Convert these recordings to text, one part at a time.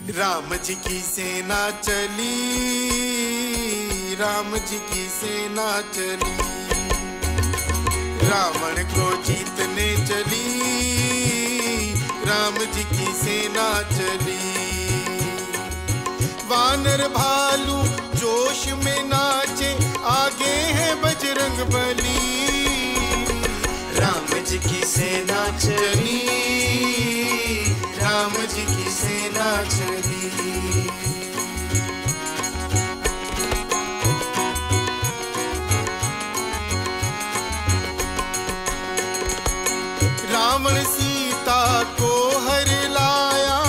राम जी की सेना चली, राम जी की सेना चली, रावण को जीतने चली, राम जी की सेना चली। वानर भालू जोश में नाचे, आगे है बजरंग बली, राम जी की सेना चली, राम जी की सेना चली। रावण सीता को हर लाया,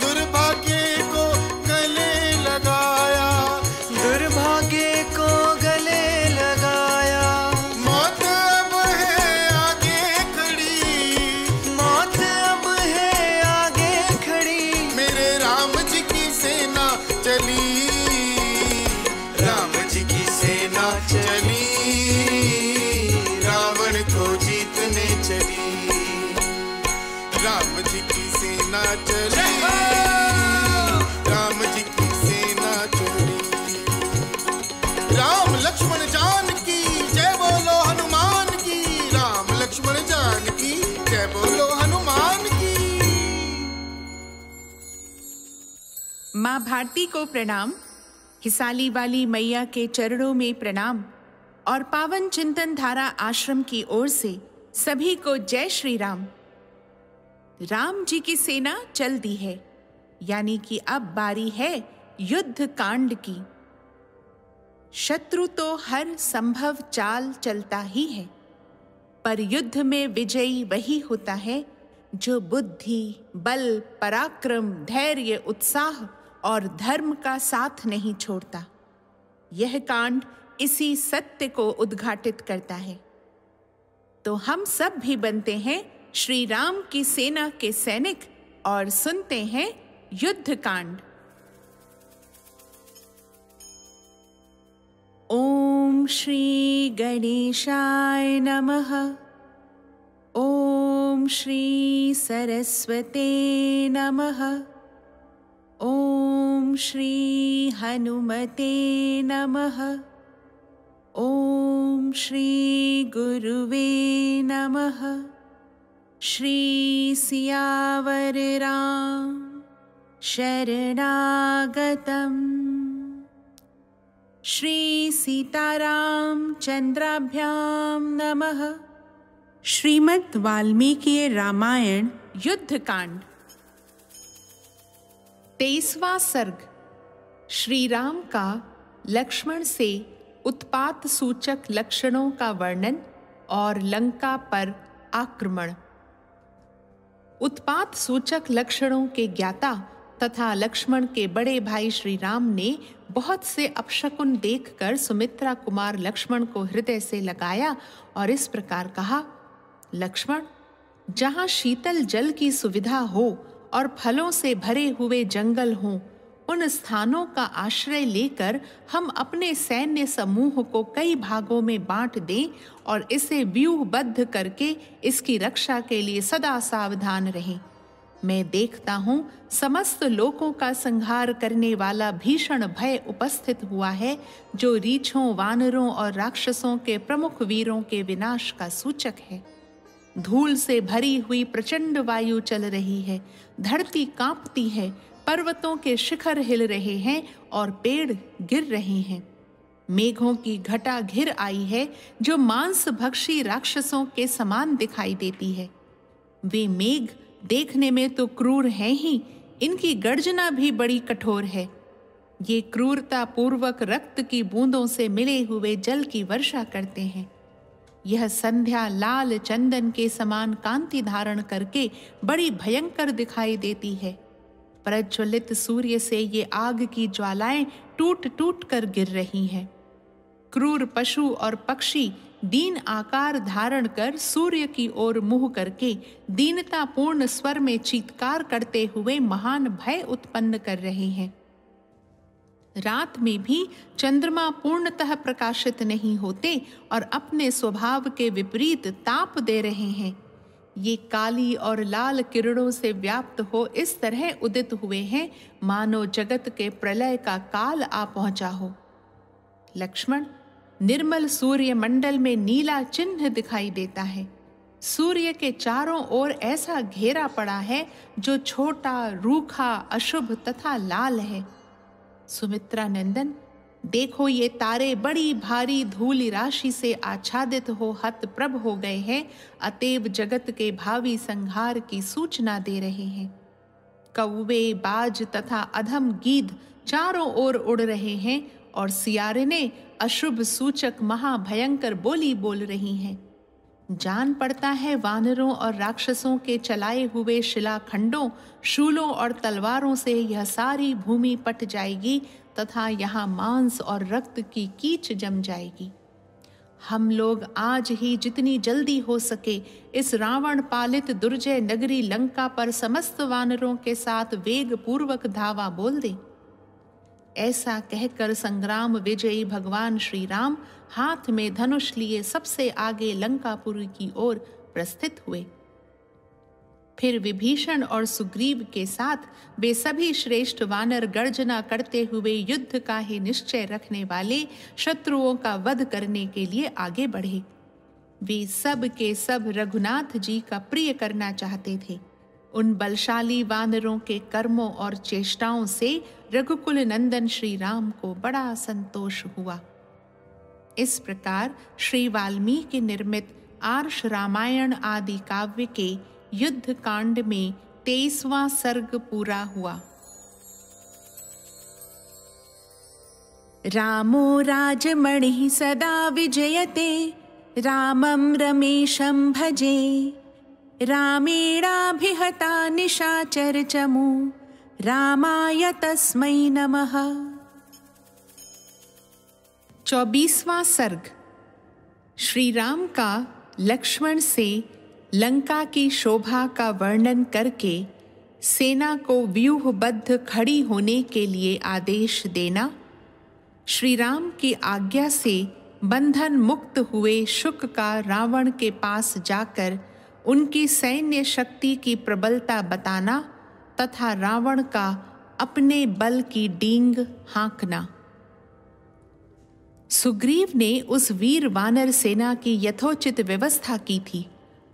दुर्भाग्य को गले लगाया, दुर्भाग्य को गले लगाया। मौत अब है आगे खड़ी, मौत अब है आगे खड़ी, मेरे राम जी की सेना चली, राम जी की सेना चली, रावण को जीतने चली, राम जी की सेना चली, राम जी की सेना चली। राम लक्ष्मण जानकी जय बोलो हनुमान की, राम लक्ष्मण जानकी जय बोलो हनुमान की। माँ भारती को प्रणाम, हिसाली वाली मैया के चरणों में प्रणाम और पावन चिंतन धारा आश्रम की ओर से सभी को जय श्री राम। राम जी की सेना चल दी है, यानी कि अब बारी है युद्ध कांड की। शत्रु तो हर संभव चाल चलता ही है, पर युद्ध में विजयी वही होता है जो बुद्धि, बल, पराक्रम, धैर्य, उत्साह और धर्म का साथ नहीं छोड़ता। यह कांड इसी सत्य को उद्घाटित करता है। तो हम सब भी बनते हैं श्री राम की सेना के सैनिक और सुनते हैं युद्ध कांड। ओम श्री गणेशाय नमः। ओम श्री सरस्वते नमः। ओम श्री हनुमते नमः। ओम श्री गुरुवे नमः। श्री सियावर राम शरणागतम्। श्री सीताराम चंद्राभ्यां नमः। श्रीमद् वाल्मीकि रामायण युद्ध कांड 23वां सर्ग। श्री राम का लक्ष्मण से उत्पात सूचक लक्षणों का वर्णन और लंका पर आक्रमण। उत्पात सूचक लक्षणों के ज्ञाता तथा लक्ष्मण के बड़े भाई श्री राम ने बहुत से अपशकुन देखकर सुमित्रा कुमार लक्ष्मण को हृदय से लगाया और इस प्रकार कहा, लक्ष्मण, जहाँ शीतल जल की सुविधा हो और फलों से भरे हुए जंगल हों, उन स्थानों का आश्रय लेकर हम अपने सैन्य समूह को कई भागों में बांट दें और इसे व्यूहबद्ध करके इसकी रक्षा के लिए सदा सावधान रहें। मैं देखता हूँ समस्त लोकों का संहार करने वाला भीषण भय उपस्थित हुआ है, जो रीछों, वानरों और राक्षसों के प्रमुख वीरों के विनाश का सूचक है। धूल से भरी हुई प्रचंड वायु चल रही है, धरती कांपती है, पर्वतों के शिखर हिल रहे हैं और पेड़ गिर रहे हैं। मेघों की घटा घिर आई है, जो मांस भक्षी राक्षसों के समान दिखाई देती है। वे मेघ देखने में तो क्रूर हैं ही, इनकी गर्जना भी बड़ी कठोर है। ये क्रूरता पूर्वक रक्त की बूंदों से मिले हुए जल की वर्षा करते हैं। यह संध्या लाल चंदन के समान कांति धारण करके बड़ी भयंकर दिखाई देती है। प्रज्वलित सूर्य से ये आग की ज्वालाएं टूट टूट कर गिर रही हैं। क्रूर पशु और पक्षी दीन आकार धारण कर सूर्य की ओर मुंह करके दीनतापूर्ण स्वर में चीत्कार करते हुए महान भय उत्पन्न कर रहे हैं। रात में भी चंद्रमा पूर्णतः प्रकाशित नहीं होते और अपने स्वभाव के विपरीत ताप दे रहे हैं। ये काली और लाल किरणों से व्याप्त हो इस तरह उदित हुए हैं मानो जगत के प्रलय का काल आ पहुंचा हो। लक्ष्मण, निर्मल सूर्य मंडल में नीला चिन्ह दिखाई देता है। सूर्य के चारों ओर ऐसा घेरा पड़ा है जो छोटा, रूखा, अशुभ तथा लाल है। सुमित्रा नंदन, देखो ये तारे बड़ी भारी धूल राशि से आच्छादित हो हतप्रभ हो गए हैं, अतएव जगत के भावी संहार की सूचना दे रहे हैं। कौवे, बाज तथा अधम गीध चारों ओर उड़ रहे हैं और सियारिनें अशुभ सूचक महाभयंकर बोली बोल रही हैं। जान पड़ता है वानरों और राक्षसों के चलाए हुए शिलाखंडों, शूलों और तलवारों से यह सारी भूमि पट जाएगी तथा यहाँ मांस और रक्त की कीच जम जाएगी। हम लोग आज ही जितनी जल्दी हो सके इस रावण पालित दुर्जय नगरी लंका पर समस्त वानरों के साथ वेग पूर्वक धावा बोल दें। ऐसा कहकर संग्राम विजयी भगवान श्री राम हाथ में धनुष लिए सबसे आगे लंकापुरी की ओर प्रस्थित हुए। फिर विभीषण और सुग्रीव के साथ वे सभी श्रेष्ठ वानर गर्जना करते हुए युद्ध का ही निश्चय रखने वाले शत्रुओं का वध करने के लिए आगे बढ़े। वे सब के सब रघुनाथ जी का प्रिय करना चाहते थे। उन बलशाली वानरों के कर्मों और चेष्टाओं से रघुकुल नंदन श्री राम को बड़ा संतोष हुआ। इस प्रकार श्री वाल्मीकि निर्मित आर्ष रामायण आदि काव्य के युद्ध कांड में 23वां सर्ग पूरा हुआ। रामो राजमणिः सदा विजयते, रामं रमेशं भजे, रामेणाभिहता निशाचर चमू, रामाय तस्मै नमः। 24वां सर्ग। श्री राम का लक्ष्मण से लंका की शोभा का वर्णन करके सेना को व्यूहबद्ध खड़ी होने के लिए आदेश देना, श्री राम की आज्ञा से बंधन मुक्त हुए शुक का रावण के पास जाकर उनकी सैन्य शक्ति की प्रबलता बताना तथा रावण का अपने बल की डींग हाँकना। सुग्रीव ने उस वीर वानर सेना की यथोचित व्यवस्था की थी।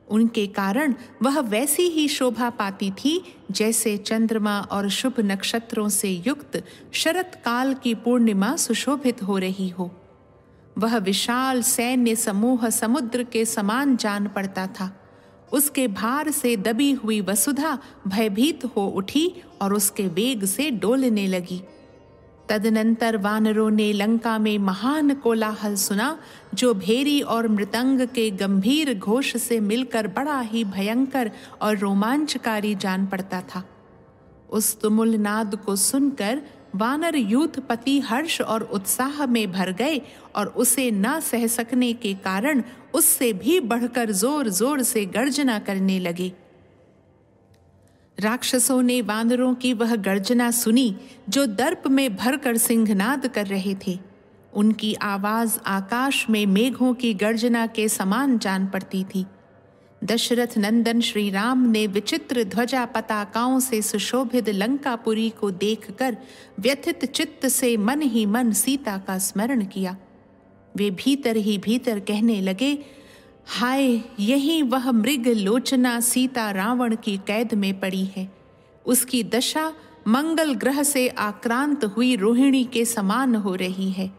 उनके कारण वह वैसी ही शोभा पाती थी जैसे चंद्रमा और शुभ नक्षत्रों से युक्त शरत काल की पूर्णिमा सुशोभित हो रही हो। वह विशाल सैन्य समूह समुद्र के समान जान पड़ता था। उसके भार से दबी हुई वसुधा भयभीत हो उठी और उसके वेग से डोलने लगी। तदनंतर वानरों ने लंका में महान कोलाहल सुना, जो भेरी और मृदंग के गंभीर घोष से मिलकर बड़ा ही भयंकर और रोमांचकारी जान पड़ता था। उस तुमुल नाद को सुनकर वानर यूथपति हर्ष और उत्साह में भर गए और उसे न सह सकने के कारण उससे भी बढ़कर जोर जोर से गर्जना करने लगे। राक्षसों ने वानरों की वह गर्जना सुनी जो दर्प में भरकर सिंहनाद कर रहे थे। उनकी आवाज आकाश में मेघों की गर्जना के समान जान पड़ती थी। दशरथ नंदन श्री राम ने विचित्र ध्वजा पताकाओं से सुशोभित लंकापुरी को देखकर व्यथित चित्त से मन ही मन सीता का स्मरण किया। वे भीतर ही भीतर कहने लगे, हाय, यही वह मृग लोचना सीता रावण की कैद में पड़ी है। उसकी दशा मंगल ग्रह से आक्रांत हुई रोहिणी के समान हो रही है।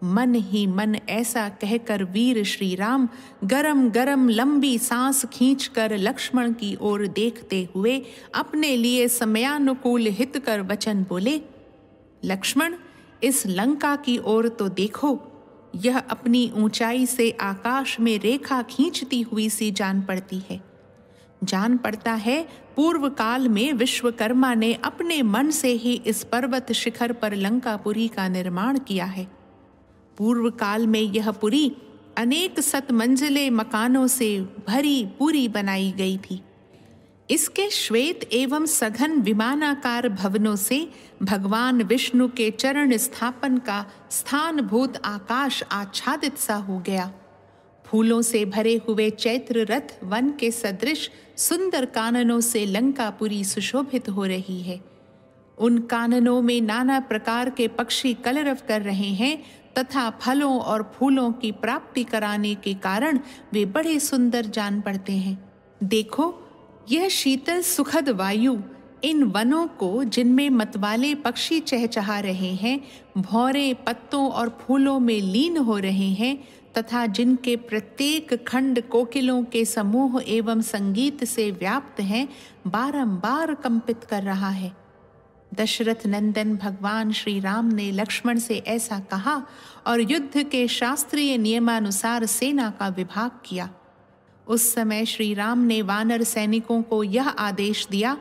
मन ही मन ऐसा कहकर वीर श्री राम गरम गरम लंबी सांस खींचकर लक्ष्मण की ओर देखते हुए अपने लिए समयानुकूल हितकर वचन बोले, लक्ष्मण, इस लंका की ओर तो देखो। यह अपनी ऊंचाई से आकाश में रेखा खींचती हुई सी जान पड़ती है। जान पड़ता है पूर्व काल में विश्वकर्मा ने अपने मन से ही इस पर्वत शिखर पर लंकापुरी का निर्माण किया है। पूर्व काल में यह पुरी अनेक सतमंजिले मकानों से भरी पूरी बनाई गई थी। इसके श्वेत एवं सघन विमानाकार भवनों से भगवान विष्णु के चरण स्थापन का स्थानभूत आकाश आच्छादित सा हो गया। फूलों से भरे हुए चैत्र रथ वन के सदृश सुंदर काननों से लंकापुरी सुशोभित हो रही है। उन काननों में नाना प्रकार के पक्षी कलरव कर रहे हैं तथा फलों और फूलों की प्राप्ति कराने के कारण वे बड़े सुंदर जान पड़ते हैं। देखो, यह शीतल सुखद वायु इन वनों को, जिनमें मतवाले पक्षी चहचहा रहे हैं, भौरे पत्तों और फूलों में लीन हो रहे हैं तथा जिनके प्रत्येक खंड कोकिलों के समूह एवं संगीत से व्याप्त हैं, बारंबार कंपित कर रहा है। दशरथ नंदन भगवान श्री राम ने लक्ष्मण से ऐसा कहा और युद्ध के शास्त्रीय नियमानुसार सेना का विभाग किया। उस समय श्री राम ने वानर सैनिकों को यह आदेश दिया,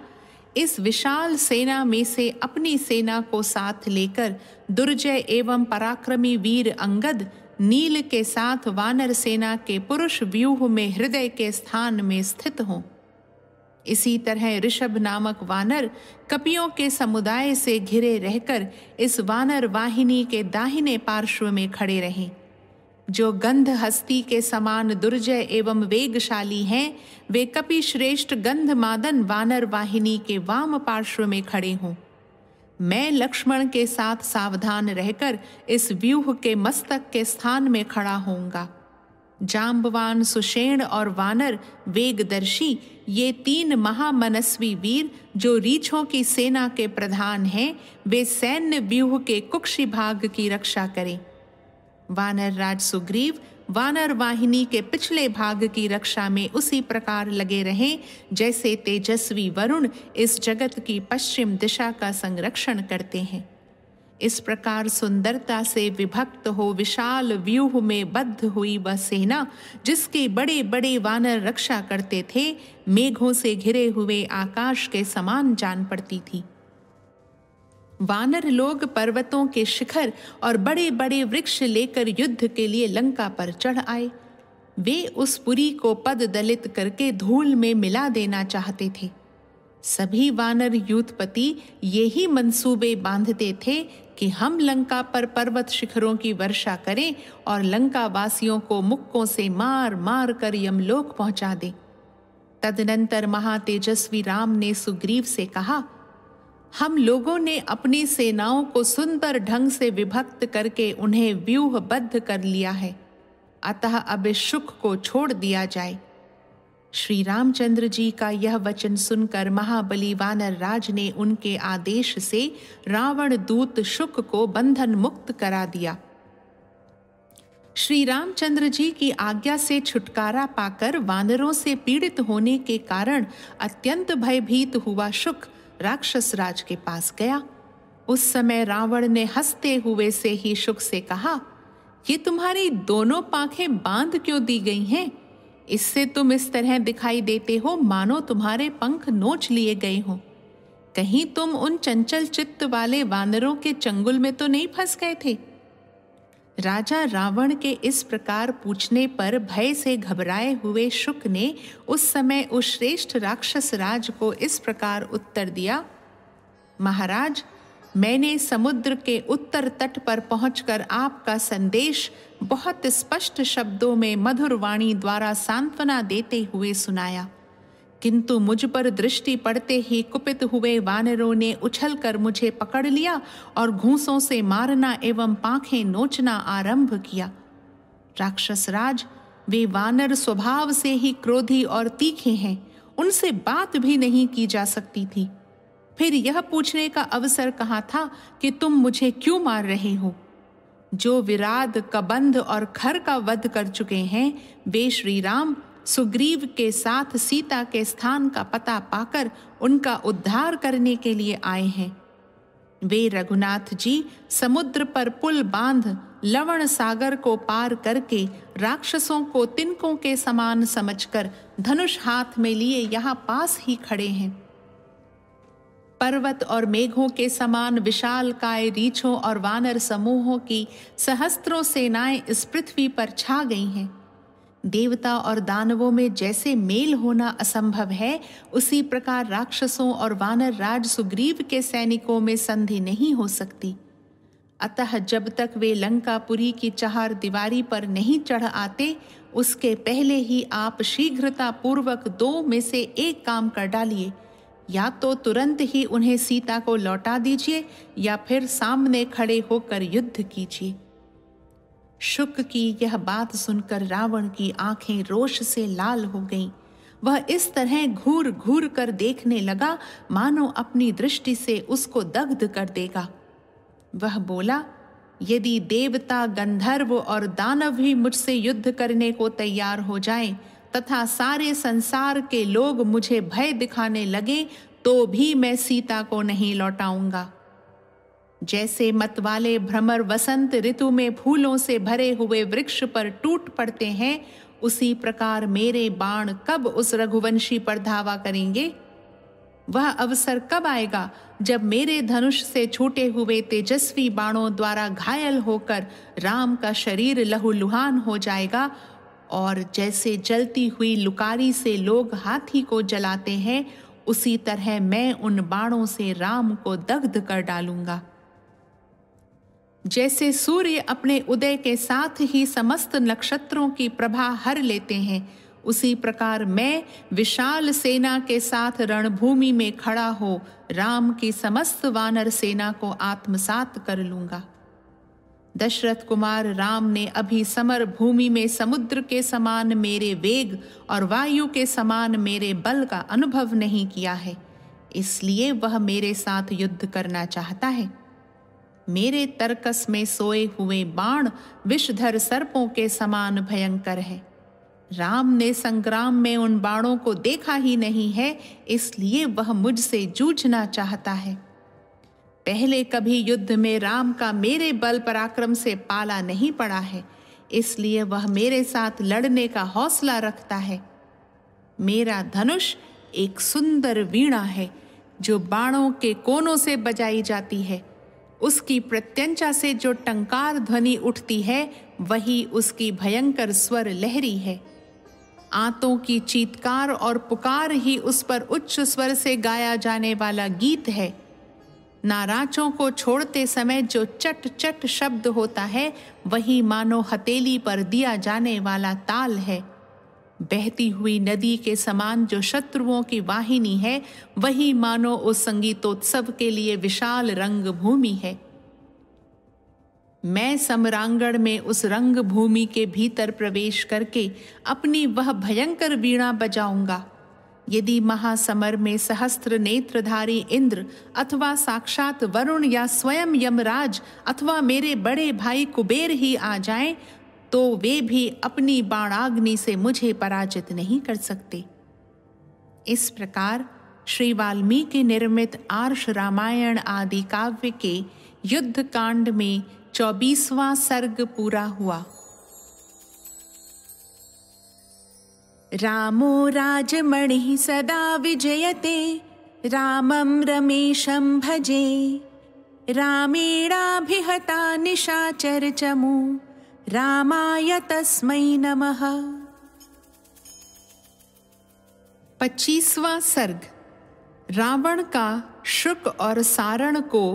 इस विशाल सेना में से अपनी सेना को साथ लेकर दुर्जय एवं पराक्रमी वीर अंगद नील के साथ वानर सेना के पुरुष व्यूह में हृदय के स्थान में स्थित हों। इसी तरह ऋषभ नामक वानर कपियों के समुदाय से घिरे रहकर इस वानर वाहिनी के दाहिने पार्श्व में खड़े रहें। जो गंध हस्ती के समान दुर्जय एवं वेगशाली हैं, वे कपि श्रेष्ठ गंधमादन वानर वाहिनी के वाम पार्श्व में खड़े हों। मैं लक्ष्मण के साथ सावधान रहकर इस व्यूह के मस्तक के स्थान में खड़ा होऊंगा। जांबवान, सुषेण और वानर वेगदर्शी, ये 3 महामनस्वी वीर जो रीछों की सेना के प्रधान हैं, वे सैन्य व्यूह के कुक्षी भाग की रक्षा करें। वानर राज सुग्रीव वानर वाहिनी के पिछले भाग की रक्षा में उसी प्रकार लगे रहें जैसे तेजस्वी वरुण इस जगत की पश्चिम दिशा का संरक्षण करते हैं। इस प्रकार सुंदरता से विभक्त हो विशाल व्यूह में बद्ध हुई वह सेना, जिसके बड़े बड़े वानर रक्षा करते थे, मेघों से घिरे हुए आकाश के समान जान पड़ती थी। वानर लोग पर्वतों के शिखर और बड़े बड़े वृक्ष लेकर युद्ध के लिए लंका पर चढ़ आए। वे उस पुरी को पद दलित करके धूल में मिला देना चाहते थे। सभी वानर यूथपति यही मंसूबे बांधते थे कि हम लंका पर पर्वत शिखरों की वर्षा करें और लंका वासियों को मुक्कों से मार मार कर यमलोक पहुंचा दें। तदनंतर महातेजस्वी राम ने सुग्रीव से कहा, हम लोगों ने अपनी सेनाओं को सुंदर ढंग से विभक्त करके उन्हें व्यूहबद्ध कर लिया है, अतः अब इस शुक को छोड़ दिया जाए। श्री रामचंद्र जी का यह वचन सुनकर महाबली वानर राज ने उनके आदेश से रावण दूत शुक को बंधन मुक्त करा दिया। श्री रामचंद्र जी की आज्ञा से छुटकारा पाकर वानरों से पीड़ित होने के कारण अत्यंत भयभीत हुआ शुक राक्षस राज के पास गया। उस समय रावण ने हंसते हुए से ही शुक से कहा, ये तुम्हारी दोनों पाखें बांध क्यों दी गई हैं? इससे तुम इस तरह दिखाई देते हो मानो तुम्हारे पंख नोच लिए गए हों। कहीं तुम उन चंचल चित्त वाले वानरों के चंगुल में तो नहीं फंस गए थे? राजा रावण के इस प्रकार पूछने पर भय से घबराए हुए शुक ने उस समय उस श्रेष्ठ राक्षस राज को इस प्रकार उत्तर दिया, महाराज, मैंने समुद्र के उत्तर तट पर पहुंचकर आपका संदेश बहुत स्पष्ट शब्दों में मधुर वाणी द्वारा सांत्वना देते हुए सुनाया, किंतु मुझ पर दृष्टि पड़ते ही कुपित हुए वानरों ने उछलकर मुझे पकड़ लिया और घूंसों से मारना एवं पाखें नोचना आरंभ किया। राक्षस राज, वे वानर स्वभाव से ही क्रोधी और तीखे हैं, उनसे बात भी नहीं की जा सकती थी। फिर यह पूछने का अवसर कहाँ था कि तुम मुझे क्यों मार रहे हो? जो विराद, कबंध और खर का वध कर चुके हैं, वे श्री राम सुग्रीव के साथ सीता के स्थान का पता पाकर उनका उद्धार करने के लिए आए हैं। वे रघुनाथ जी समुद्र पर पुल बांध लवण सागर को पार करके राक्षसों को तिनकों के समान समझकर धनुष हाथ में लिए यहाँ पास ही खड़े हैं। पर्वत और मेघों के समान विशाल काय रीछों और वानर समूहों की सहस्त्रों सेनाएं इस पृथ्वी पर छा गई हैं। देवता और दानवों में जैसे मेल होना असंभव है, उसी प्रकार राक्षसों और वानर राज सुग्रीव के सैनिकों में संधि नहीं हो सकती। अतः जब तक वे लंकापुरी की चहार दीवारी पर नहीं चढ़ आते, उसके पहले ही आप शीघ्रता पूर्वक 2 में से एक काम कर डालिए। या तो तुरंत ही उन्हें सीता को लौटा दीजिए या फिर सामने खड़े होकर युद्ध कीजिए। शुक की यह बात सुनकर रावण की आंखें रोष से लाल हो गईं। वह इस तरह घूर घूर कर देखने लगा मानो अपनी दृष्टि से उसको दग्ध कर देगा। वह बोला, यदि देवता, गंधर्व और दानव भी मुझसे युद्ध करने को तैयार हो जाएं तथा सारे संसार के लोग मुझे भय दिखाने लगे तो भी मैं सीता को नहीं लौटाऊंगा। जैसे मतवाले भ्रमर वसंत ऋतु में फूलों से भरे हुए वृक्ष पर टूट पड़ते हैं, उसी प्रकार मेरे बाण कब उस रघुवंशी पर धावा करेंगे? वह अवसर कब आएगा जब मेरे धनुष से छूटे हुए तेजस्वी बाणों द्वारा घायल होकर राम का शरीर लहूलुहान हो जाएगा और जैसे जलती हुई लुकारी से लोग हाथी को जलाते हैं, उसी तरह मैं उन बाणों से राम को दग्ध कर डालूंगा। जैसे सूर्य अपने उदय के साथ ही समस्त नक्षत्रों की प्रभा हर लेते हैं, उसी प्रकार मैं विशाल सेना के साथ रणभूमि में खड़ा हो राम की समस्त वानर सेना को आत्मसात कर लूंगा। दशरथ कुमार राम ने अभी समर भूमि में समुद्र के समान मेरे वेग और वायु के समान मेरे बल का अनुभव नहीं किया है, इसलिए वह मेरे साथ युद्ध करना चाहता है। मेरे तरकस में सोए हुए बाण विषधर सर्पों के समान भयंकर है। राम ने संग्राम में उन बाणों को देखा ही नहीं है, इसलिए वह मुझसे जूझना चाहता है। पहले कभी युद्ध में राम का मेरे बल पराक्रम से पाला नहीं पड़ा है, इसलिए वह मेरे साथ लड़ने का हौसला रखता है। मेरा धनुष एक सुंदर वीणा है जो बाणों के कोनों से बजाई जाती है। उसकी प्रत्यंचा से जो टंकार ध्वनि उठती है, वही उसकी भयंकर स्वर लहरी है। आंतों की चीत्कार और पुकार ही उस पर उच्च स्वर से गाया जाने वाला गीत है। नाराजों को छोड़ते समय जो चट चट शब्द होता है, वही मानो हथेली पर दिया जाने वाला ताल है। बहती हुई नदी के समान जो शत्रुओं की वाहिनी है, वही मानो उस संगीतोत्सव के लिए विशाल रंग भूमि है। मैं सम्रांगण में उस रंग भूमि के भीतर प्रवेश करके अपनी वह भयंकर वीणा बजाऊंगा। यदि महासमर में सहस्त्र नेत्रधारी इंद्र अथवा साक्षात वरुण या स्वयं यमराज अथवा मेरे बड़े भाई कुबेर ही आ जाएं, तो वे भी अपनी बाणाग्नि से मुझे पराजित नहीं कर सकते। इस प्रकार श्री वाल्मीकि निर्मित आर्ष रामायण आदि काव्य के युद्ध कांड में 24वां सर्ग पूरा हुआ। रामो राजमणिः सदा विजयते, रामं रमेशं भजे। रामेणाभिहता निशाचरचमू, रामाय तस्मै नमः। 25वां सर्ग। रावण का शुक और सारण को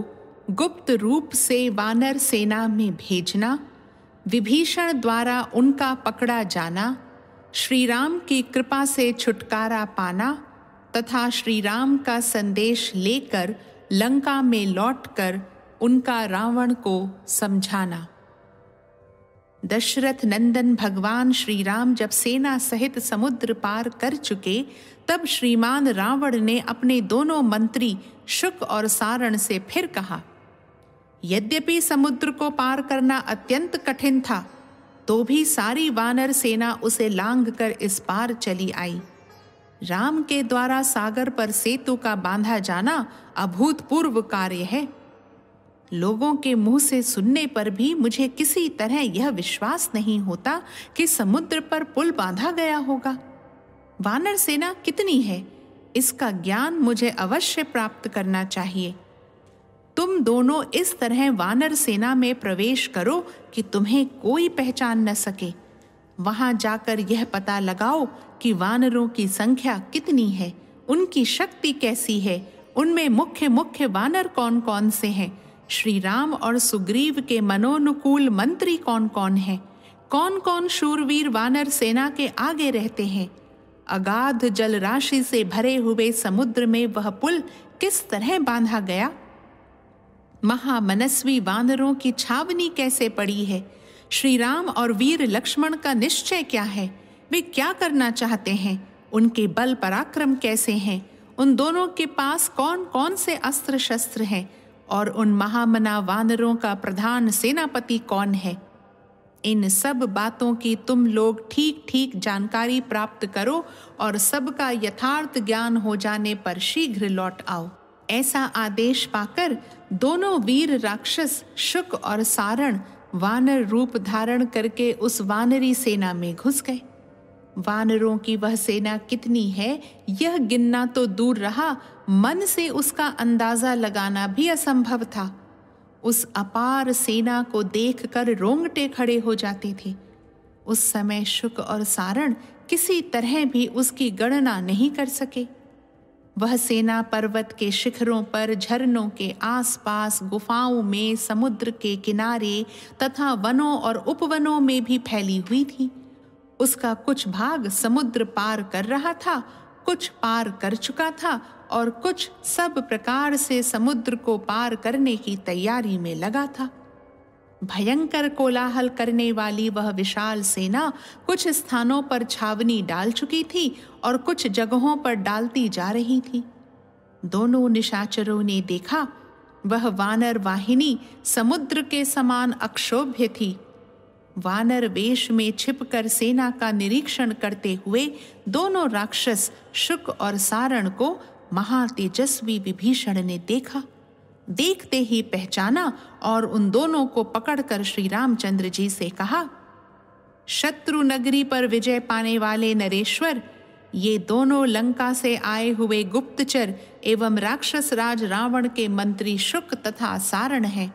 गुप्त रूप से वानर सेना में भेजना, विभीषण द्वारा उनका पकड़ा जाना, श्री राम की कृपा से छुटकारा पाना तथा श्री राम का संदेश लेकर लंका में लौटकर उनका रावण को समझाना। दशरथ नंदन भगवान श्री राम जब सेना सहित समुद्र पार कर चुके, तब श्रीमान रावण ने अपने दोनों मंत्री शुक और सारण से फिर कहा, यद्यपि समुद्र को पार करना अत्यंत कठिन था, तो भी सारी वानर सेना उसे लांघकर इस पार चली आई। राम के द्वारा सागर पर सेतु का बांधा जाना अभूतपूर्व कार्य है। लोगों के मुंह से सुनने पर भी मुझे किसी तरह यह विश्वास नहीं होता कि समुद्र पर पुल बांधा गया होगा। वानर सेना कितनी है, इसका ज्ञान मुझे अवश्य प्राप्त करना चाहिए। तुम दोनों इस तरह वानर सेना में प्रवेश करो कि तुम्हें कोई पहचान न सके। वहां जाकर यह पता लगाओ कि वानरों की संख्या कितनी है, उनकी शक्ति कैसी है, उनमें मुख्य मुख्य वानर कौन कौन से हैं, श्री राम और सुग्रीव के मनोनुकूल मंत्री कौन कौन हैं, कौन कौन शूरवीर वानर सेना के आगे रहते हैं। अगाध जल राशि से भरे हुए समुद्र में वह पुल किस तरह बांधा गया। महामनस्वी वानरों की छावनी कैसे पड़ी है। श्री राम और वीर लक्ष्मण का निश्चय क्या है, वे क्या करना चाहते हैं, उनके बल पराक्रम कैसे हैं, उन दोनों के पास कौन कौन से अस्त्र शस्त्र हैं और उन महामना वानरों का प्रधान सेनापति कौन है। इन सब बातों की तुम लोग ठीक ठीक जानकारी प्राप्त करो और सबका यथार्थ ज्ञान हो जाने पर शीघ्र लौट आओ। ऐसा आदेश पाकर दोनों वीर राक्षस शुक और सारण वानर रूप धारण करके उस वानरी सेना में घुस गए। वानरों की वह सेना कितनी है यह गिनना तो दूर रहा, मन से उसका अंदाजा लगाना भी असंभव था। उस अपार सेना को देखकर रोंगटे खड़े हो जाते थे। उस समय शुक और सारण किसी तरह भी उसकी गणना नहीं कर सके। वह सेना पर्वत के शिखरों पर, झरनों के आसपास, गुफाओं में, समुद्र के किनारे तथा वनों और उपवनों में भी फैली हुई थी। उसका कुछ भाग समुद्र पार कर रहा था, कुछ पार कर चुका था और कुछ सब प्रकार से समुद्र को पार करने की तैयारी में लगा था। भयंकर कोलाहल करने वाली वह विशाल सेना कुछ स्थानों पर छावनी डाल चुकी थी और कुछ जगहों पर डालती जा रही थी। दोनों निशाचरों ने देखा वह वानर वाहिनी समुद्र के समान अक्षोभ्य थी। वानर वेश में छिपकर सेना का निरीक्षण करते हुए दोनों राक्षस शुक और सारण को महातेजस्वी विभीषण ने देखा। देखते ही पहचाना और उन दोनों को पकड़कर श्री रामचंद्र जी से कहा, शत्रु नगरी पर विजय पाने वाले नरेश्वर, ये दोनों लंका से आए हुए गुप्तचर एवं राक्षस राज रावण के मंत्री शुक तथा सारण हैं।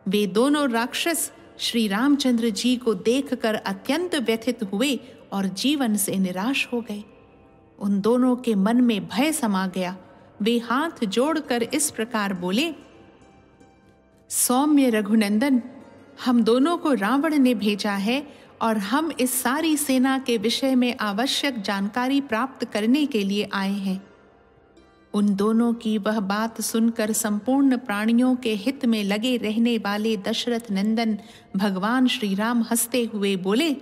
वे दोनों राक्षस श्री रामचंद्र जी को देखकर अत्यंत व्यथित हुए और जीवन से निराश हो गए। उन दोनों के मन में भय समा गया। वे हाथ जोड़कर इस प्रकार बोले, सौम्य रघुनंदन, हम दोनों को रावण ने भेजा है और हम इस सारी सेना के विषय में आवश्यक जानकारी प्राप्त करने के लिए आए हैं। उन दोनों की वह बात सुनकर संपूर्ण प्राणियों के हित में लगे रहने वाले दशरथ नंदन भगवान श्री राम हंसते हुए बोले,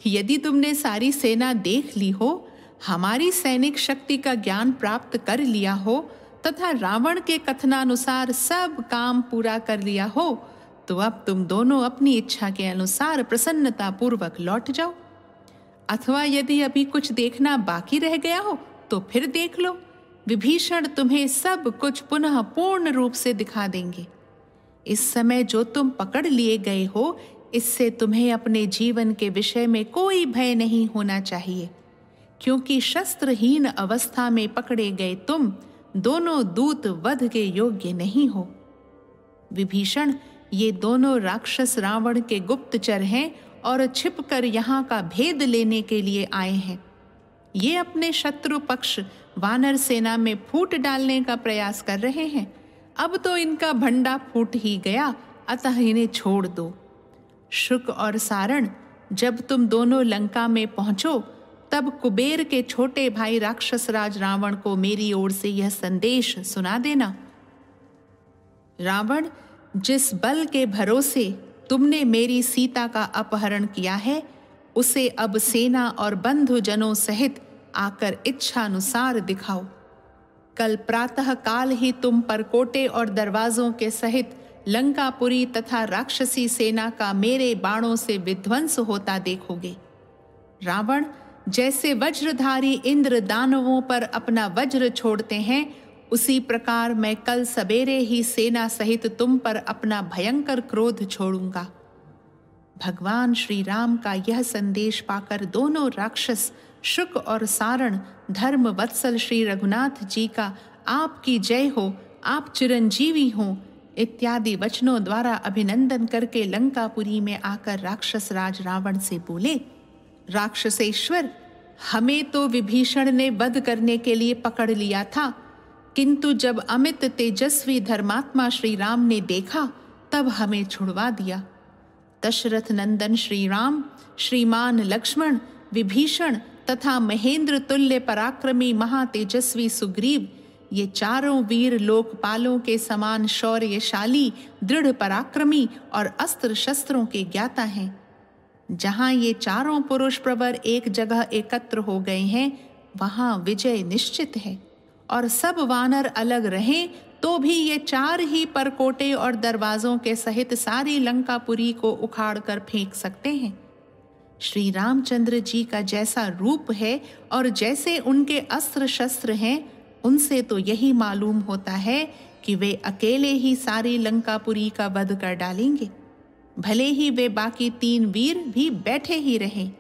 यदि तुमने सारी सेना देख ली हो, हमारी सैनिक शक्ति का ज्ञान प्राप्त कर लिया हो तथा रावण के कथनानुसार सब काम पूरा कर लिया हो, तो अब तुम दोनों अपनी इच्छा के अनुसार प्रसन्नता पूर्वक लौट जाओ। अथवा यदि अभी कुछ देखना बाकी रह गया हो तो फिर देख लो। विभीषण तुम्हें सब कुछ पुनः पूर्ण रूप से दिखा देंगे। इस समय जो तुम पकड़ लिए गए हो, इससे तुम्हें अपने जीवन के विषय में कोई भय नहीं होना चाहिए, क्योंकि शस्त्रहीन अवस्था में पकड़े गए तुम दोनों दूत वध के योग्य नहीं हो। विभीषण, ये दोनों राक्षस रावण के गुप्तचर हैं और छिपकर यहाँ का भेद लेने के लिए आए हैं। ये अपने शत्रु पक्ष वानर सेना में फूट डालने का प्रयास कर रहे हैं। अब तो इनका भंडा फूट ही गया, अतः इन्हें छोड़ दो। शुक और सारण, जब तुम दोनों लंका में पहुंचो तब कुबेर के छोटे भाई राक्षस राज रावण को मेरी ओर से यह संदेश सुना देना। रावण, जिस बल के भरोसे तुमने मेरी सीता का अपहरण किया है, उसे अब सेना और बंधुजनों सहित आकर इच्छानुसार दिखाओ। कल प्रातः काल ही तुम परकोटे और दरवाजों के सहित लंकापुरी तथा राक्षसी सेना का मेरे बाणों से विध्वंस होता देखोगे। रावण, जैसे वज्रधारी इंद्र दानवों पर अपना वज्र छोड़ते हैं, उसी प्रकार मैं कल सवेरे ही सेना सहित तुम पर अपना भयंकर क्रोध छोड़ूंगा। भगवान श्री राम का यह संदेश पाकर दोनों राक्षस शुक और सारण धर्म वत्सल श्री रघुनाथ जी का आपकी जय हो, आप चिरंजीवी हो इत्यादि वचनों द्वारा अभिनंदन करके लंकापुरी में आकर राक्षस राज रावण से बोले, राक्षसेश्वर, हमें तो विभीषण ने वध करने के लिए पकड़ लिया था, किंतु जब अमित तेजस्वी धर्मात्मा श्री राम ने देखा तब हमें छुड़वा दिया। दशरथ नंदन श्री राम, श्रीमान लक्ष्मण, विभीषण तथा महेंद्र तुल्य पराक्रमी महातेजस्वी सुग्रीव, ये चारों वीर लोकपालों के समान शौर्यशाली, दृढ़ पराक्रमी और अस्त्र शस्त्रों के ज्ञाता हैं। जहां ये चारों पुरुष प्रवर एक जगह एकत्र हो गए हैं, वहां विजय निश्चित है। और सब वानर अलग रहें तो भी ये चार ही परकोटे और दरवाजों के सहित सारी लंकापुरी को उखाड़ कर फेंक सकते हैं। श्री रामचंद्र जी का जैसा रूप है और जैसे उनके अस्त्र शस्त्र हैं, उनसे तो यही मालूम होता है कि वे अकेले ही सारी लंकापुरी का वध कर डालेंगे, भले ही वे बाकी 3 वीर भी बैठे ही रहें।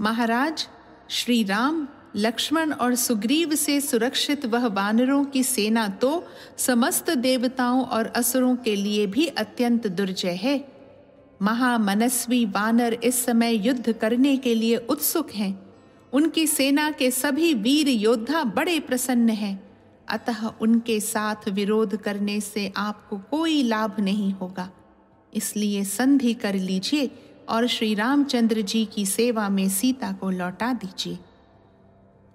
महाराज, श्री राम, लक्ष्मण और सुग्रीव से सुरक्षित वह वानरों की सेना तो समस्त देवताओं और असुरों के लिए भी अत्यंत दुर्जय है। महामनस्वी वानर इस समय युद्ध करने के लिए उत्सुक हैं। उनकी सेना के सभी वीर योद्धा बड़े प्रसन्न हैं, अतः उनके साथ विरोध करने से आपको कोई लाभ नहीं होगा। इसलिए संधि कर लीजिए और श्री रामचंद्र जी की सेवा में सीता को लौटा दीजिए।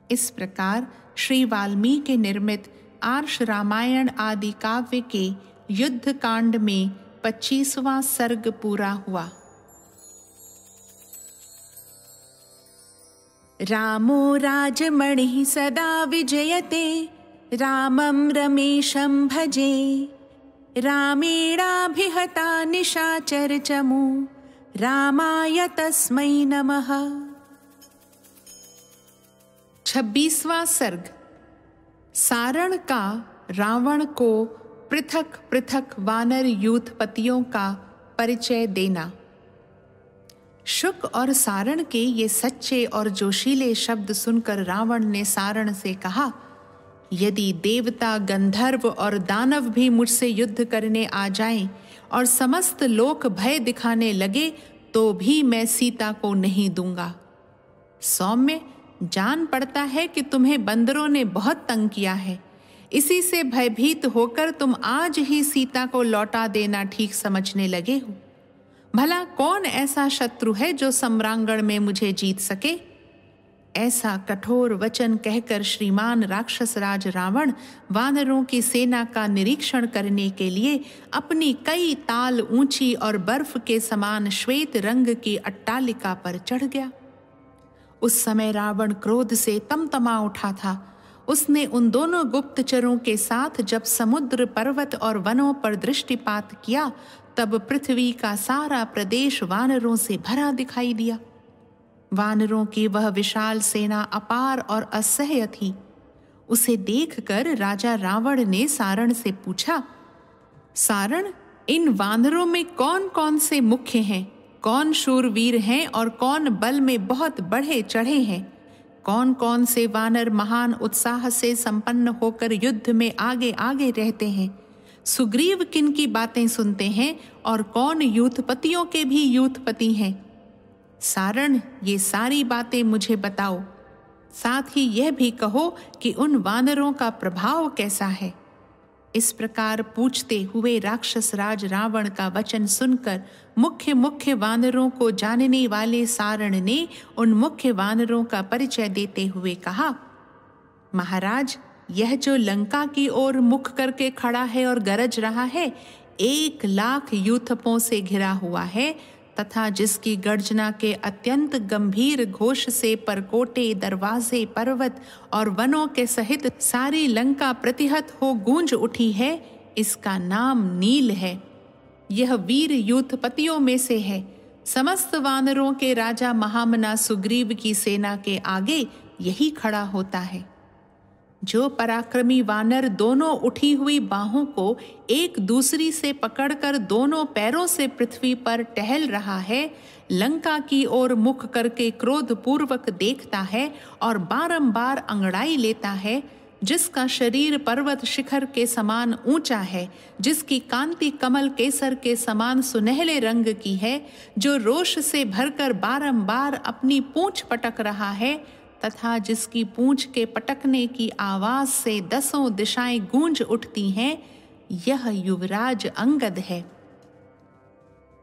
इस प्रकार श्री वाल्मीकि निर्मित आर्ष रामायण आदि काव्य के युद्ध कांड में 25वां सर्ग पूरा हुआ। रामो राजमणिः सदा विजयते, रामं रमेशं भजे। रामेणाभिहता निशाचरचमू, रामाय तस्मै नमः। 26वां सर्ग। सारण का रावण को पृथक पृथक वानर यूथपतियों का परिचय देना। शुक और सारण के ये सच्चे और जोशीले शब्द सुनकर रावण ने सारण से कहा, यदि देवता, गंधर्व और दानव भी मुझसे युद्ध करने आ जाएं और समस्त लोक भय दिखाने लगे तो भी मैं सीता को नहीं दूंगा। सौम्य, जान पड़ता है कि तुम्हें बंदरों ने बहुत तंग किया है। इसी से भयभीत होकर तुम आज ही सीता को लौटा देना ठीक समझने लगे हो। भला कौन ऐसा शत्रु है जो सम्रांगण में मुझे जीत सके? ऐसा कठोर वचन कहकर श्रीमान राक्षस राज रावण वानरों की सेना का निरीक्षण करने के लिए अपनी कई ताल ऊंची और बर्फ के समान श्वेत रंग की अट्टालिका पर चढ़ गया। उस समय रावण क्रोध से तमतमा उठा था। उसने उन दोनों गुप्तचरों के साथ जब समुद्र, पर्वत और वनों पर दृष्टिपात किया, तब पृथ्वी का सारा प्रदेश वानरों से भरा दिखाई दिया। वानरों की वह विशाल सेना अपार और असह्य थी। उसे देखकर राजा रावण ने सारण से पूछा, सारण, इन वानरों में कौन कौन से मुख्य हैं? कौन शूरवीर हैं और कौन बल में बहुत बढ़े चढ़े हैं? कौन कौन से वानर महान उत्साह से संपन्न होकर युद्ध में आगे आगे रहते हैं? सुग्रीव किन की बातें सुनते हैं और कौन यूथपतियों के भी यूथपति हैं? सारण, ये सारी बातें मुझे बताओ। साथ ही यह भी कहो कि उन वानरों का प्रभाव कैसा है। इस प्रकार पूछते हुए राक्षस राज रावण का वचन सुनकर मुख्य मुख्य वानरों को जानने वाले सारण ने उन मुख्य वानरों का परिचय देते हुए कहा, महाराज, यह जो लंका की ओर मुख करके खड़ा है और गरज रहा है, 1 लाख यूथपों से घिरा हुआ है तथा जिसकी गर्जना के अत्यंत गंभीर घोष से परकोटे, दरवाजे, पर्वत और वनों के सहित सारी लंका प्रतिहत हो गूंज उठी है, इसका नाम नील है। यह वीर यूथपतियों में से है। समस्त वानरों के राजा महामना सुग्रीव की सेना के आगे यही खड़ा होता है। जो पराक्रमी वानर दोनों उठी हुई बाहों को एक दूसरी से पकड़कर दोनों पैरों से पृथ्वी पर टहल रहा है, लंका की ओर मुख करके क्रोधपूर्वक देखता है और बारंबार अंगड़ाई लेता है, जिसका शरीर पर्वत शिखर के समान ऊंचा है, जिसकी कांति कमल केसर के समान सुनहले रंग की है, जो रोष से भरकर बारंबार अपनी पूंछ पटक रहा है तथा जिसकी पूंछ के पटकने की आवाज से 10 दिशाएं गूंज उठती हैं, यह युवराज अंगद है।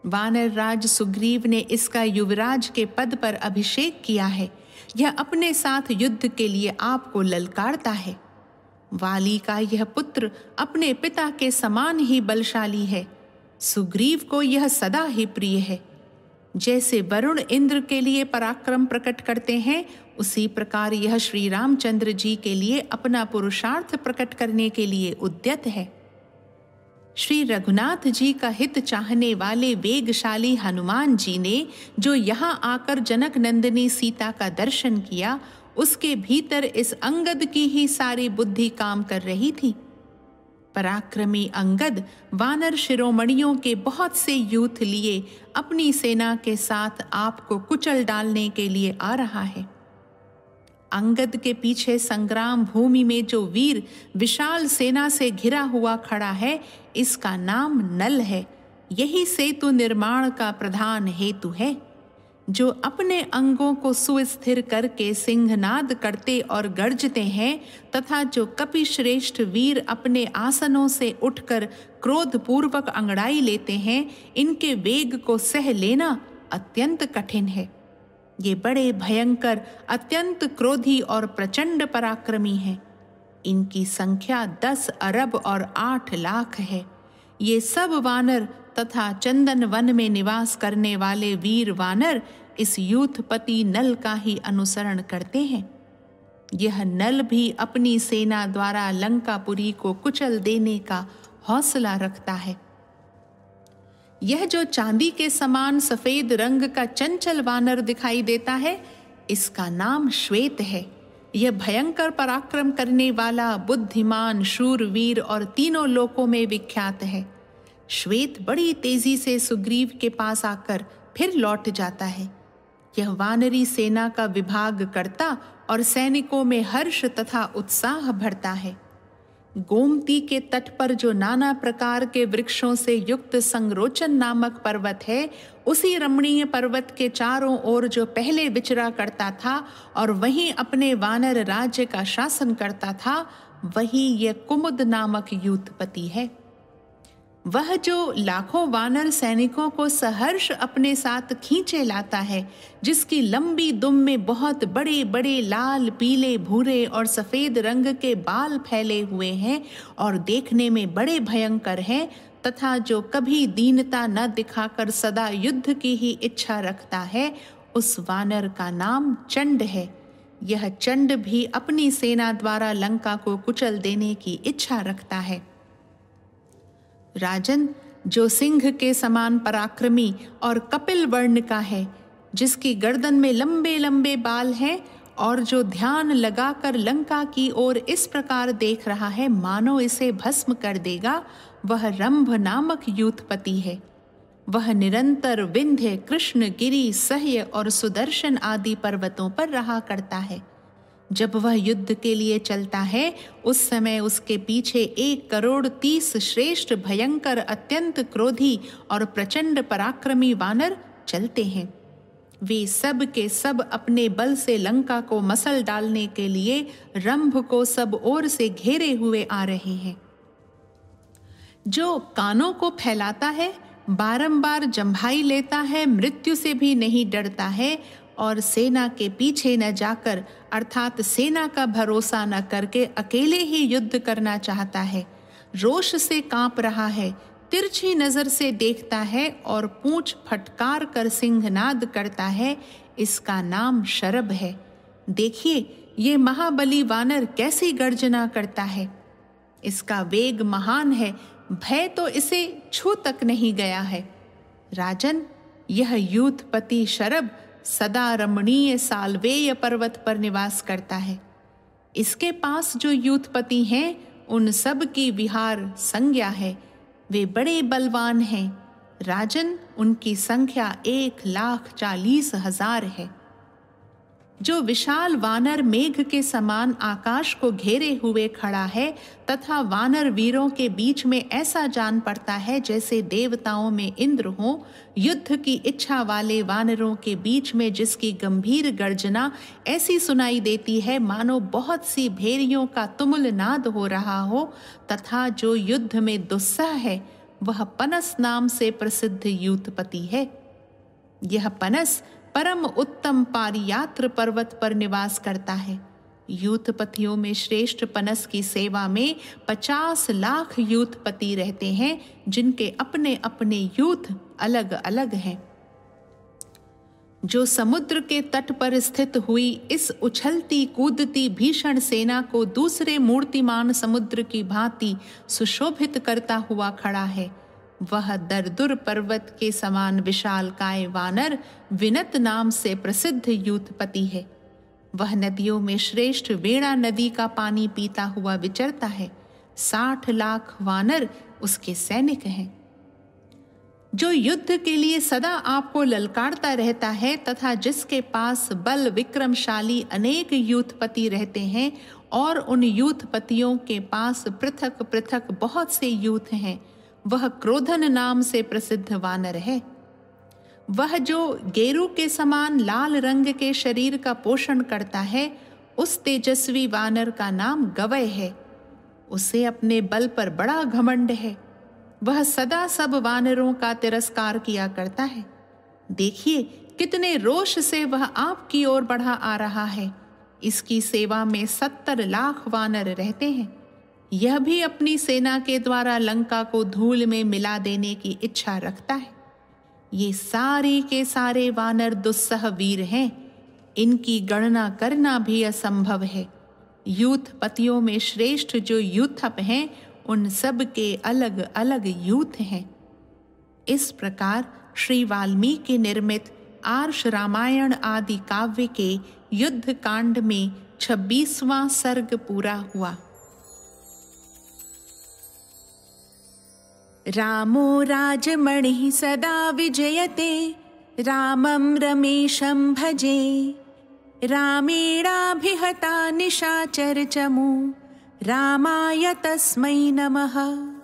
वानर राज सुग्रीव ने इसका युवराज के पद पर अभिषेक किया है। यह अपने साथ युद्ध के लिए आपको ललकारता है। वाली का यह पुत्र अपने पिता के समान ही बलशाली है। सुग्रीव को यह सदा ही प्रिय है। जैसे वरुण इंद्र के लिए पराक्रम प्रकट करते हैं, उसी प्रकार यह श्री रामचंद्र जी के लिए अपना पुरुषार्थ प्रकट करने के लिए उद्यत है। श्री रघुनाथ जी का हित चाहने वाले वेगशाली हनुमान जी ने जो यहाँ आकर जनक नंदिनी सीता का दर्शन किया, उसके भीतर इस अंगद की ही सारी बुद्धि काम कर रही थी। पराक्रमी अंगद वानर शिरोमणियों के बहुत से यूथ लिए अपनी सेना के साथ आपको कुचल डालने के लिए आ रहा है। अंगद के पीछे संग्राम भूमि में जो वीर विशाल सेना से घिरा हुआ खड़ा है, इसका नाम नल है। यही सेतु निर्माण का प्रधान हेतु है। जो अपने अंगों को सुस्थिर करके सिंहनाद करते और गर्जते हैं, तथा जो कपि श्रेष्ठ वीर अपने आसनों से उठकर क्रोधपूर्वक अंगड़ाई लेते हैं, इनके वेग को सह लेना अत्यंत कठिन है। ये बड़े भयंकर, अत्यंत क्रोधी और प्रचंड पराक्रमी हैं। इनकी संख्या 10 अरब और 8 लाख है। ये सब वानर तथा चंदन वन में निवास करने वाले वीर वानर इस यूथपति नल का ही अनुसरण करते हैं। यह नल भी अपनी सेना द्वारा लंकापुरी को कुचल देने का हौसला रखता है। यह जो चांदी के समान सफेद रंग का चंचल वानर दिखाई देता है, इसका नाम श्वेत है। यह भयंकर पराक्रम करने वाला, बुद्धिमान, शूरवीर और तीनों लोकों में विख्यात है। श्वेत बड़ी तेजी से सुग्रीव के पास आकर फिर लौट जाता है। यह वानरी सेना का विभाग करता और सैनिकों में हर्ष तथा उत्साह भरता है। गोमती के तट पर जो नाना प्रकार के वृक्षों से युक्त संरोचन नामक पर्वत है, उसी रमणीय पर्वत के चारों ओर जो पहले विचरा करता था और वहीं अपने वानर राज्य का शासन करता था, वही यह कुमुद नामक यूथपति है। वह जो लाखों वानर सैनिकों को सहर्ष अपने साथ खींचे लाता है, जिसकी लंबी दुम में बहुत बड़े बड़े लाल, पीले, भूरे और सफेद रंग के बाल फैले हुए हैं और देखने में बड़े भयंकर हैं, तथा जो कभी दीनता न दिखाकर सदा युद्ध की ही इच्छा रखता है, उस वानर का नाम चंड है। यह चंड भी अपनी सेना द्वारा लंका को कुचल देने की इच्छा रखता है। राजन, जो सिंह के समान पराक्रमी और कपिल वर्ण का है, जिसकी गर्दन में लंबे लंबे बाल हैं और जो ध्यान लगाकर लंका की ओर इस प्रकार देख रहा है मानो इसे भस्म कर देगा, वह रंभ नामक यूथपति है। वह निरंतर विंध्य, कृष्ण गिरि, सह्य और सुदर्शन आदि पर्वतों पर रहा करता है। जब वह युद्ध के लिए चलता है, उस समय उसके पीछे 1,30,00,000 श्रेष्ठ, भयंकर, अत्यंत क्रोधी और प्रचंड पराक्रमी वानर चलते हैं। वे सब के सब अपने बल से लंका को मसल डालने के लिए रंभ को सब ओर से घेरे हुए आ रहे हैं। जो कानों को फैलाता है, बारंबार जम्भाई लेता है, मृत्यु से भी नहीं डरता है और सेना के पीछे न जाकर, अर्थात सेना का भरोसा न करके अकेले ही युद्ध करना चाहता है, रोष से कांप रहा है, तिरछी नजर से देखता है और पूंछ फटकार कर सिंहनाद करता है, इसका नाम शरभ है। देखिए, ये महाबली वानर कैसी गर्जना करता है। इसका वेग महान है, भय तो इसे छू तक नहीं गया है। राजन, यह यूथपति शरभ सदा रमणीय साल्वेय पर्वत पर निवास करता है। इसके पास जो यूथपति हैं, उन सब की विहार संज्ञा है। वे बड़े बलवान हैं। राजन, उनकी संख्या 1,40,000 है। जो विशाल वानर मेघ के समान आकाश को घेरे हुए खड़ा है तथा वानर वीरों के बीच में ऐसा जान पड़ता है जैसे देवताओं में इंद्र हो, युद्ध की इच्छा वाले वानरों के बीच में जिसकी गंभीर गर्जना ऐसी सुनाई देती है मानो बहुत सी भेड़ियों का तुमुल नाद हो रहा हो, तथा जो युद्ध में दुस्सह है, वह पनस नाम से प्रसिद्ध यूथपति है। यह पनस परम उत्तम पारियात्र पर्वत पर निवास करता है। यूथपतियों में श्रेष्ठ पनस की सेवा में 50 लाख यूथपति रहते हैं, जिनके अपने अपने यूथ अलग अलग हैं। जो समुद्र के तट पर स्थित हुई इस उछलती कूदती भीषण सेना को दूसरे मूर्तिमान समुद्र की भांति सुशोभित करता हुआ खड़ा है, वह दरदुर पर्वत के समान विशालकाय वानर विनत नाम से प्रसिद्ध यूथपति है। वह नदियों में श्रेष्ठ वेणा नदी का पानी पीता हुआ विचरता है। 60 लाख वानर उसके सैनिक हैं। जो युद्ध के लिए सदा आपको ललकारता रहता है तथा जिसके पास बल विक्रमशाली अनेक यूथपति रहते हैं और उन यूथपतियों के पास पृथक पृथक बहुत से यूथ हैं, वह क्रोधन नाम से प्रसिद्ध वानर है। वह जो गेरू के समान लाल रंग के शरीर का पोषण करता है, उस तेजस्वी वानर का नाम गवय है। उसे अपने बल पर बड़ा घमंड है। वह सदा सब वानरों का तिरस्कार किया करता है। देखिए कितने रोष से वह आपकी ओर बढ़ा आ रहा है। इसकी सेवा में 70 लाख वानर रहते हैं। यह भी अपनी सेना के द्वारा लंका को धूल में मिला देने की इच्छा रखता है। ये सारे के सारे वानर दुस्सह वीर हैं। इनकी गणना करना भी असंभव है। यूथपतियों में श्रेष्ठ जो यूथप हैं, उन सब के अलग अलग यूथ हैं। इस प्रकार श्री वाल्मीकि निर्मित आर्ष रामायण आदि काव्य के युद्ध कांड में 26वां सर्ग पूरा हुआ। रामो राजमणिः सदा विजयते, रामं रमेशं भजे। रामेणाभिहता निशाचरचमू, रामाय तस्मै नमः।